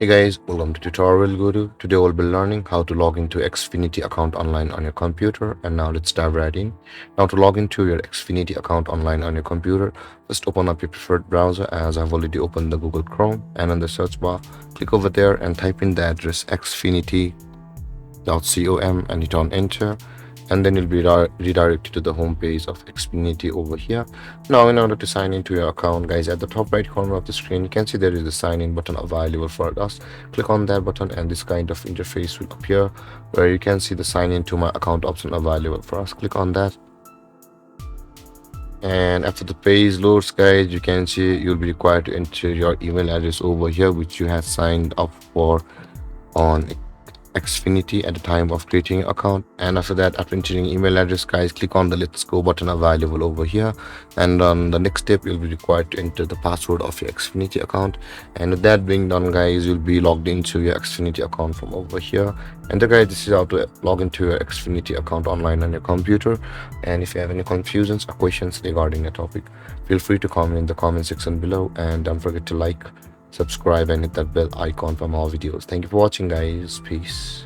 Hey guys, welcome to Tutorial Guru. Today we'll be learning how to log into Xfinity account online on your computer. And now let's dive right in. Now to log into your Xfinity account online on your computer, just open up your preferred browser as I've already opened the Google Chrome, and in the search bar, click over there and type in the address xfinity.com and hit on enter, and then you'll be redirected to the home page of Xfinity over here. Now in order to sign into your account, guys, at the top right corner of the screen you can see there is a sign in button available for us. Click on that button and this kind of interface will appear where you can see the sign into my account option available for us. Click on that, and after the page loads, guys, you can see you'll be required to enter your email address over here which you have signed up for on Xfinity at the time of creating your account. And after that, after entering email address, guys, click on the let's go button available over here, and on the next step you'll be required to enter the password of your Xfinity account. And with that being done, guys, you'll be logged into your Xfinity account from over here. And guys, this is how to log into your Xfinity account online on your computer. And if you have any confusions or questions regarding the topic, feel free to comment in the comment section below, and don't forget to like, subscribe, and hit that bell icon for more videos. Thank you for watching, guys. Peace.